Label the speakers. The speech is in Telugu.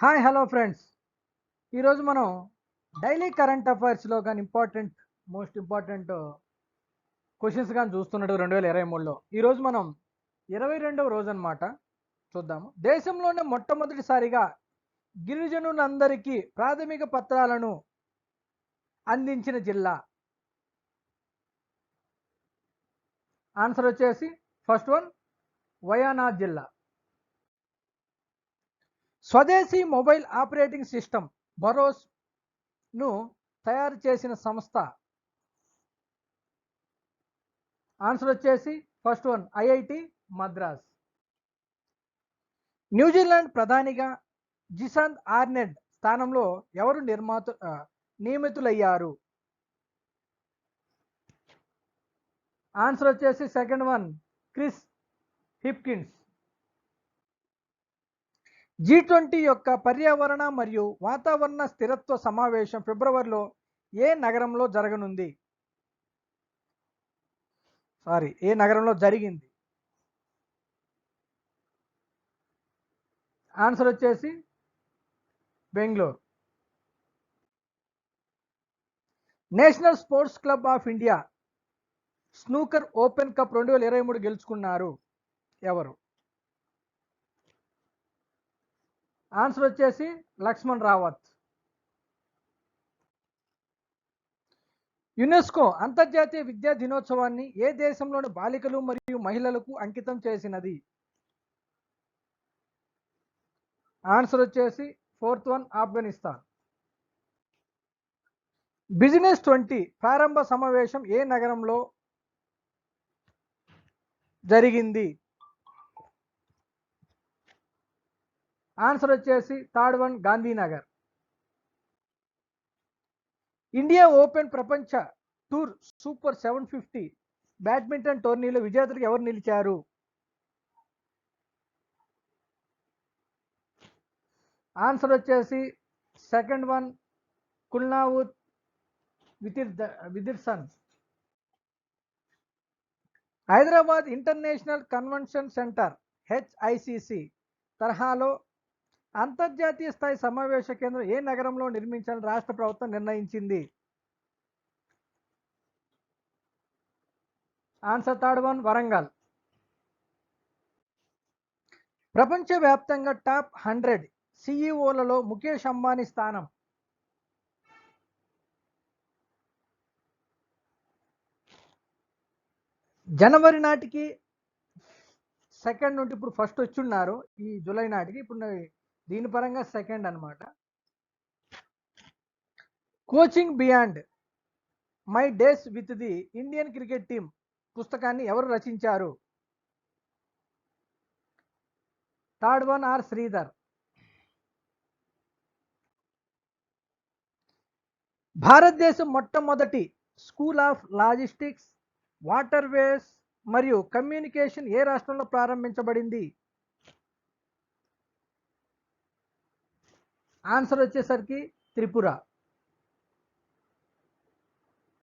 Speaker 1: హాయ్ హలో ఫ్రెండ్స్, ఈరోజు మనం డైలీ కరెంట్ అఫైర్స్లో కానీ మోస్ట్ ఇంపార్టెంట్ క్వశ్చన్స్ కానీ చూస్తున్నట్టు 2023లో ఈరోజు మనం 22వ రోజు అనమాట. చూద్దాము. దేశంలోనే మొట్టమొదటిసారిగా గిరిజనులందరికీ ప్రాథమిక పత్రాలను అందించిన జిల్లా. ఆన్సర్ వచ్చేసి ఫస్ట్ వన్ వయనాడ్ జిల్లా. స్వదేశీ మొబైల్ ఆపరేటింగ్ సిస్టమ్ భరోస్ను తయారు చేసిన సంస్థ. ఆన్సర్ వచ్చేసి first one IIT Madras. New Zealand ప్రధానిగా జిసాంద్ ఆర్నెడ్ స్థానంలో ఎవరు నియమితులయ్యారు? ఆన్సర్ వచ్చేసి second one Chris Hipkins. G20 యొక్క పర్యావరణ మరియు వాతావరణ స్థిరత్వ సమావేశం ఫిబ్రవరిలో ఏ నగరంలో జరిగింది? ఆన్సర్ వచ్చేసి Bengaluru. National sports club of India snooker open cup 2023 గెలుచుకున్నారు ఎవరు? ఆన్సర్ వచ్చేసి లక్ష్మణ్ రావత్. యునెస్కో అంతర్జాతీయ విద్యా దినోత్సవాన్ని ఏ దేశంలోని బాలికలు మరియు మహిళలకు అంకితం చేసినది? ఆన్సర్ వచ్చేసి ఫోర్త్ వన్ ఆఫ్ఘనిస్తాన్. బిజినెస్ 20 ప్రారంభ సమావేశం ఏ నగరంలో జరిగింది? ఆన్సర్ వచ్చేసి third one Gandhinagar. India open ప్రపంచ టూర్ సూపర్ 750 బ్యాడ్మింటన్ టోర్నీలో విజేతలకు ఎవరు నిలిచారు? ఆన్సర్ వచ్చేసి second one Kunlavut Vitidsarn. Hyderabad international convention centre HICC తరహాలో అంతర్జాతీయ స్థాయి సమావేశ కేంద్రం ఏ నగరంలో నిర్మించాలని రాష్ట్ర ప్రభుత్వం నిర్ణయించింది? Answer third one Warangal. ప్రపంచవ్యాప్తంగా టాప్ 100 సిఇఓలలో ముఖేష్ అంబానీ స్థానం. జనవరి నాటికి సెకండ్ నుండి ఇప్పుడు ఫస్ట్ వచ్చున్నారు, ఈ జూలై నాటికి ఇప్పుడు దీని పరంగా సెకండ్ అనమాట. Coaching beyond my days with the Indian cricket team పుస్తకాన్ని ఎవరు రచించారు? Third one or Sridhar. భారతదేశం మొట్టమొదటి స్కూల్ ఆఫ్ లాజిస్టిక్స్, వాటర్వేస్ మరియు కమ్యూనికేషన్ ఏ రాష్ట్రంలో ప్రారంభించబడింది? ఆన్సర్ వచ్చేసరికి త్రిపుర.